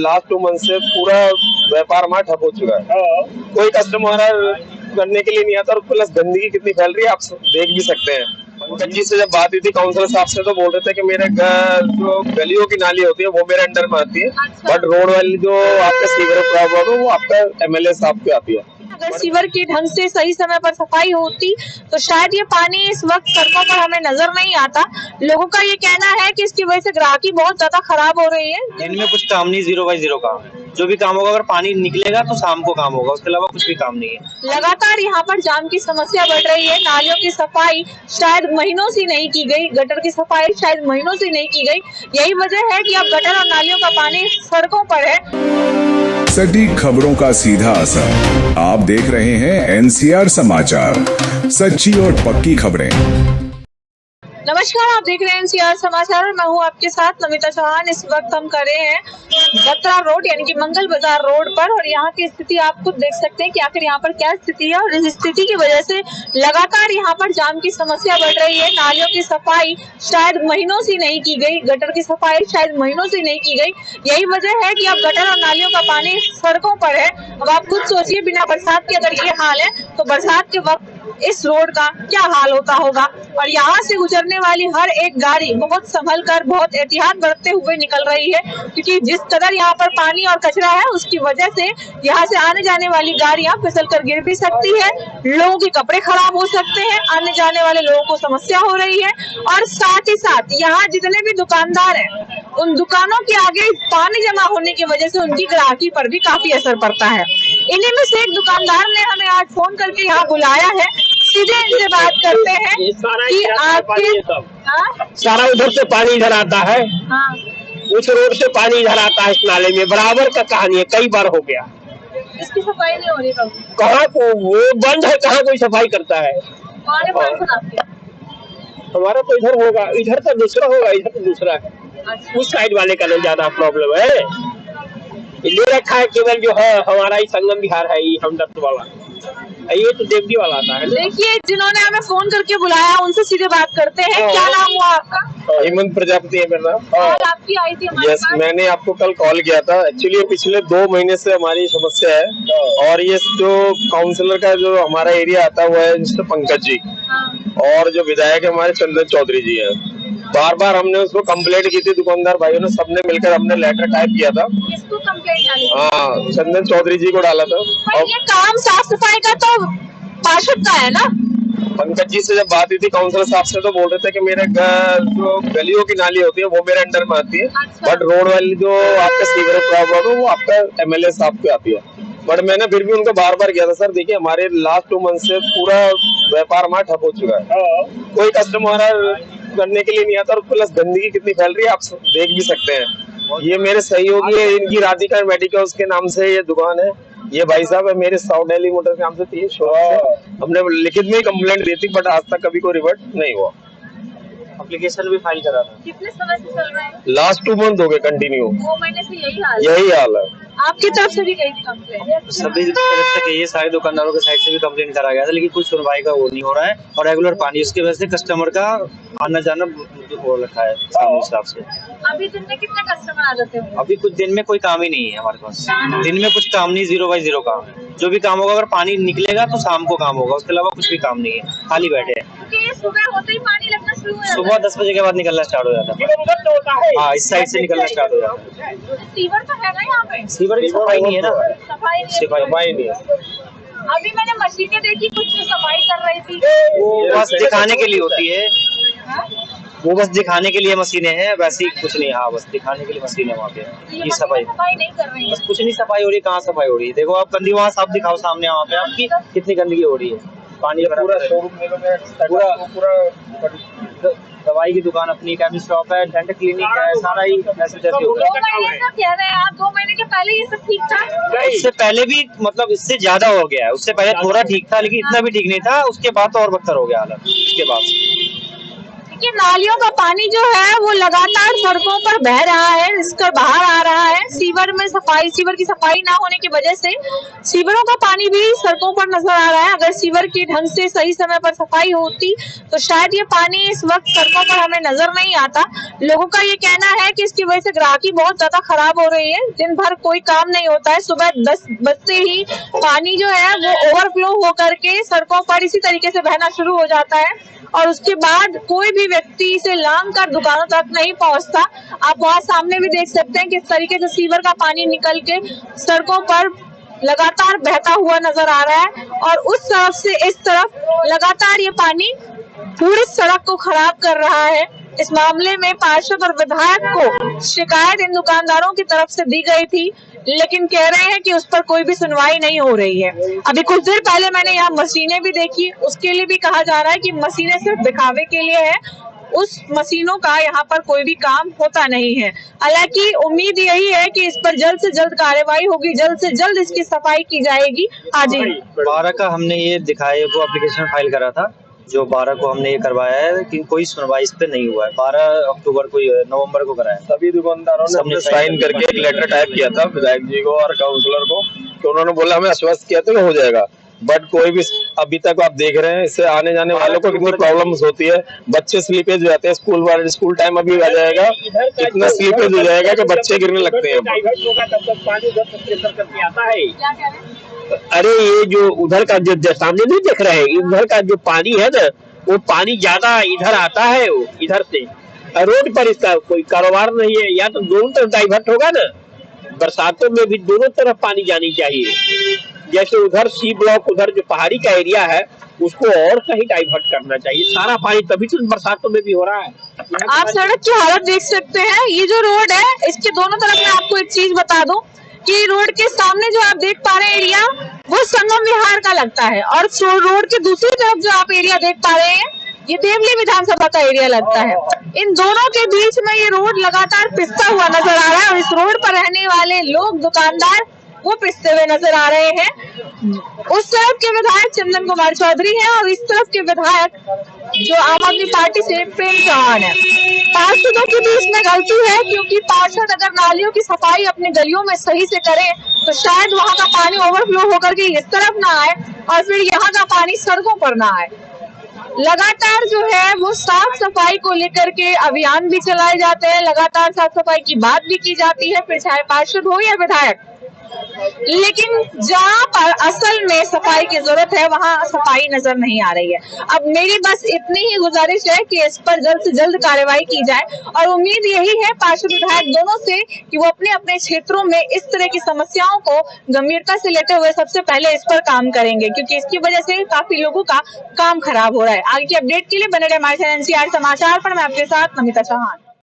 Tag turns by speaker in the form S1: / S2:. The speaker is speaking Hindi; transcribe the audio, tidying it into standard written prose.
S1: लास्ट 2 मंथ से पूरा व्यापार हमारा ठप हो चुका है। कोई कस्टमर करने के लिए नहीं आता और प्लस गंदगी कितनी फैल रही है आप देख भी सकते हैं। पंकज जी से जब बात हुई थी काउंसलर साहब से तो बोल रहे थे कि मेरे जो गलियों की नाली होती है वो मेरे अंडर में आती है, बट रोड वाली जो आपका सीवर प्रॉब्लम है वो आपका एमएलए साहब पे आती है।
S2: अगर सीवर की ढंग से सही समय पर सफाई होती तो शायद ये पानी इस वक्त सड़कों पर हमें नजर नहीं आता। लोगों का ये कहना है कि इसकी वजह से ग्राहकी बहुत ज्यादा खराब हो रही है।
S3: दिन में कुछ काम नहीं, 0 बाई 0 काम है। जो भी काम होगा अगर पानी निकलेगा तो शाम को काम होगा, उसके अलावा कुछ भी काम नहीं है।
S2: लगातार यहाँ पर जाम की समस्या बढ़ रही है। नालियों की सफाई शायद महीनों से नहीं की गई, गटर की सफाई शायद महीनों से नहीं की गई। यही वजह है कि अब गटर और नालियों का पानी सड़कों पर है।
S4: सटीक खबरों का सीधा असर। आप देख रहे हैं एनसीआर समाचार, सच्ची और पक्की खबरें।
S2: नमस्कार, आप देख रहे हैं एनसीआर समाचार और मैं हूं आपके साथ नमिता चौहान। इस वक्त हम खड़े हैं बत्रा रोड यानी कि मंगल बाजार रोड पर और यहाँ की स्थिति आप खुद देख सकते हैं कि आखिर यहाँ पर क्या स्थिति है। और इस स्थिति की वजह से लगातार यहाँ पर जाम की समस्या बढ़ रही है। नालियों की सफाई शायद महीनों से नहीं की गई, गटर की सफाई शायद महीनों से नहीं की गई। यही वजह है कि अब गटर और नालियों का पानी सड़कों पर है। अब आप खुद सोचिए, बिना बरसात के अगर ये हाल है तो बरसात के वक्त इस रोड का क्या हाल होता होगा। और यहाँ से गुजरने वाली हर एक गाड़ी बहुत संभल कर, बहुत एहतियात बरतते हुए निकल रही है, क्योंकि जिस कदर यहाँ पर पानी और कचरा है उसकी वजह से यहाँ से आने जाने वाली गाड़ियां फिसल कर गिर भी सकती है। लोगों के कपड़े खराब हो सकते हैं, आने जाने वाले लोगों को समस्या हो रही है। और साथ ही साथ यहाँ जितने भी दुकानदार हैं उन दुकानों के आगे पानी जमा होने की वजह से उनकी ग्राहकी पर भी काफी असर पड़ता है। इन्हीं में से एक दुकानदार ने हमें आज फोन करके यहाँ बुलाया है। सीधे इनसे बात करते हैं कि आपके
S5: सारा उधर से पानी इधर आता है, उस रोड से पानी इधर आता है इस नाले में, बराबर का कहानी है, कई बार हो गया।
S2: इसकी सफाई नहीं हो रही कभी?
S5: कहाँ को वो बंद है, कहाँ कोई सफाई करता है? हमारा तो इधर होगा, इधर तो दूसरा होगा, इधर तो दूसरा है। उस साइड वाले का ज्यादा प्रॉब्लम है। ले रखा है केवल जो है हमारा ही संगम विहार है, ये हमदर्द वाला, ये तो देवगी वाला आता है।
S2: देखिए, जिन्होंने हमें फोन करके बुलाया उनसे सीधे बात करते हैं। क्या नाम हुआ आपका?
S1: हेमंत प्रजापति है मेरा नाम।
S2: और आपकी आई थी हमारे पास?
S1: मैंने आपको कल कॉल किया था। एक्चुअली पिछले 2 महीने से हमारी समस्या है और ये जो काउंसलर का जो हमारा एरिया आता हुआ है मिस्टर पंकज जी और जो विधायक है हमारे चंदन चौधरी जी है। बार बार हमने उसको कंप्लेंट की थी, दुकानदार भाइयों ने सबने मिलकर हमने लेटर टाइप किया था।
S2: किसको कंप्लेंट डाली?
S1: हाँ, चंदन चौधरी जी को डाला था।
S2: और ये काम साफ सफाई का तो पार्षद का है ना?
S1: पंकज जी से जब बात हुई थी काउंसलर साहब से तो बोल रहे थे कि मेरे जो गलियों की नाली होती है वो मेरे अंडर में आती है, बट रोड वाली जो आपका सीवर प्रॉब्लम है वो आपका एमएलए साहब पे आती है। बट मैंने फिर भी उनको बार बार किया था, सर देखिए हमारे लास्ट 2 मंथ से पूरा व्यापार हमारा ठप हो चुका है। कोई कस्टमर करने के लिए नहीं आता और प्लस गंदगी कितनी फैल रही है आप देख भी सकते हैं। ये मेरे सहयोगी है, इनकी राधिका मेडिकल्स के नाम से ये दुकान है। ये भाई साहब है मेरे साउथ दिल्ली मोटर के नाम से थी। हमने लिखित में कंप्लेंट दी थी बट आज तक कभी कोई रिवर्ट नहीं हुआ।
S3: एप्लीकेशन भी फाइल करा था।
S2: कितने समय से चल रहा है?
S1: लास्ट 2 मंथ हो गए कंटिन्यू।
S2: 2 महीने से यही हाल
S1: है।
S2: आपकी तरफ से भी गई कंप्लेंट?
S3: सभी तरफ से कहिए, सारे दुकानदारों के साइड से भी कंप्लेंट करा गया था, लेकिन कुछ सुनवाई का वो नहीं हो रहा है। और रेगुलर पानी, उसकी वजह से कस्टमर का आना जाना हो रखा है सामने हिसाब से।
S2: अभी दिन में कितने कस्टमर आ जाते हैं?
S3: अभी कुछ दिन में कोई काम ही नहीं है हमारे पास। दिन में कुछ काम नहीं, 0 बाई 0 काम है। जो भी काम होगा अगर पानी निकलेगा तो शाम को काम होगा, उसके अलावा कुछ भी काम नहीं है, खाली बैठे हैं।
S2: सुबह होते ही पानी लगना शुरू हो जाता है?
S3: सुबह 10 बजे के बाद निकलना स्टार्ट हो जाता है। हाँ, इस साइड से निकलना स्टार्ट हो जाता है।
S2: सीवर तो है ना यहाँ पे?
S3: सीवर की सफाई नहीं है ना,
S1: सफाई नहीं है।
S2: अभी मैंने मशीनें देखी, कुछ सफाई कर रही थी।
S3: वो बस दिखाने के लिए होती है, वो बस दिखाने के लिए मशीनें हैं, वैसे ही कुछ नहीं। हाँ, बस दिखाने के लिए मशीनें वहाँ पे। ये सफाई
S2: नहीं कर रही है?
S3: बस कुछ नहीं, सफाई हो रही है। कहाँ सफाई हो रही है? देखो आप गंदी वहाँ साफ दिखाओ सामने, वहाँ पे आपकी कितनी गंदगी हो रही है। पानी पूरा दवाई की दुकान अपनी, केमिस्ट शॉप है, डेंटल क्लिनिक है, सारा ही ऐसे जैसे होगा।
S2: 2 महीने का कह रहे हैं आप? 2 महीने के पहले ये सब ठीक था?
S3: इससे पहले भी मतलब इससे ज्यादा हो गया है। उससे पहले थोड़ा ठीक था, लेकिन इतना भी ठीक नहीं था। उसके बाद तो और बदतर हो गया हालत उसके बाद।
S2: देखिए नालियों का पानी जो है वो लगातार सड़कों पर बह रहा है, इसकर बाहर आ रहा है। सीवर की सफाई ना होने की वजह से सीवरों का पानी भी सड़कों पर नजर आ रहा है। अगर सीवर की ढंग से सही समय पर सफाई होती तो शायद ये पानी इस वक्त सड़कों पर हमें नजर नहीं आता। लोगों का ये कहना है कि इसकी वजह से ग्राहकी बहुत ज्यादा खराब हो रही है। दिन भर कोई काम नहीं होता है, सुबह 10 बजते ही पानी जो है वो ओवरफ्लो होकर के सड़कों पर इसी तरीके से बहना शुरू हो जाता है और उसके बाद कोई भी व्यक्ति इसे लांग कर दुकानों तक नहीं पहुंचता। आप वहां सामने भी देख सकते हैं किस तरीके से सीवर का पानी निकल के सड़कों पर लगातार बहता हुआ नजर आ रहा है और उस तरफ से इस तरफ लगातार ये पानी पूरी सड़क को खराब कर रहा है। इस मामले में पार्षद और विधायक को शिकायत इन दुकानदारों की तरफ से दी गई थी, लेकिन कह रहे हैं कि उस पर कोई भी सुनवाई नहीं हो रही है। अभी कुछ देर पहले मैंने यहाँ मशीनें भी देखी, उसके लिए भी कहा जा रहा है कि मशीनें सिर्फ दिखावे के लिए है, उस मशीनों का यहाँ पर कोई भी काम होता नहीं है। हालांकि उम्मीद यही है कि इस पर जल्द से जल्द कार्रवाई होगी, जल्द से जल्द इसकी सफाई की जाएगी। हाँ जी,
S3: 12 का हमने ये दिखाया, वो एप्लीकेशन फाइल करा था, जो 12 को हमने ये करवाया है कि कोई सुनवाई इस पे नहीं हुआ है। 12 अक्टूबर को, नवंबर को कराया।
S1: सभी दुकानदारों ने हमने साइन करके एक लेटर टाइप किया था विधायक जी को और काउंसलर को, तो उन्होंने बोला, हमें आश्वस्त किया था कि हो जाएगा, बट कोई भी अभी तक आप देख रहे हैं इससे आने जाने वालों को कितनी प्रॉब्लम्स होती है। बच्चे स्लीपेज हो जाते हैं, स्कूल टाइम अभी आ जाएगा, इतना स्लीपेज हो जाएगा कि बच्चे गिरने लगते हैं।
S5: आता है, अरे ये जो उधर का जो सामने नहीं देख रहे हैं, उधर का जो पानी है ना, वो पानी ज्यादा इधर आता है, वो इधर से रोड पर इसका कोई कारोबार नहीं है। या तो दोनों तरफ डाइवर्ट होगा ना, बरसातों में भी दोनों तरफ पानी जानी चाहिए। जैसे उधर सी ब्लॉक, उधर जो पहाड़ी का एरिया है, उसको और कहीं डाइवर्ट करना चाहिए। सारा पानी तभी तो बरसातों में भी हो रहा है।
S2: आप सड़क की हालत देख सकते हैं। ये जो रोड है इसके दोनों तरफ मैं आपको एक चीज बता दूं कि रोड के सामने जो आप देख पा रहे हैं एरिया, वो संगम विहार का लगता है और रोड के दूसरी तरफ जो आप एरिया देख पा रहे हैं, ये देवली विधानसभा का एरिया लगता है। इन दोनों के बीच में ये रोड लगातार पिसता हुआ नजर आ रहा है और इस रोड पर रहने वाले लोग, दुकानदार, वो पिसते हुए नजर आ रहे हैं। उस तरफ के विधायक चंदन कुमार चौधरी हैं और इस तरफ के विधायक जो आम आदमी पार्टी से प्रेम चौहान है। पार्षदों की भी इसमें गलती है, क्योंकि पार्षद अगर नालियों की सफाई अपने गलियों में सही से करे तो शायद वहां का पानी ओवरफ्लो होकर के इस तरफ ना आए और फिर यहाँ का पानी सड़कों पर ना आए। लगातार जो है वो साफ सफाई को लेकर के अभियान भी चलाए जाते हैं, लगातार साफ सफाई की बात भी की जाती है, फिर चाहे पार्षद हो या विधायक। लेकिन जहाँ पर असल में सफाई की जरूरत है वहाँ सफाई नजर नहीं आ रही है। अब मेरी बस इतनी ही गुजारिश है कि इस पर जल्द से जल्द कार्रवाई की जाए और उम्मीद यही है पार्षद विधायक दोनों से कि वो अपने अपने क्षेत्रों में इस तरह की समस्याओं को गंभीरता से लेते हुए सबसे पहले इस पर काम करेंगे, क्योंकि इसकी वजह से काफी लोगों का काम खराब हो रहा है। आगे की अपडेट के लिए बने रहे हमारे चैनल NCR समाचार पर। मैं आपके साथ नमिता चौहान।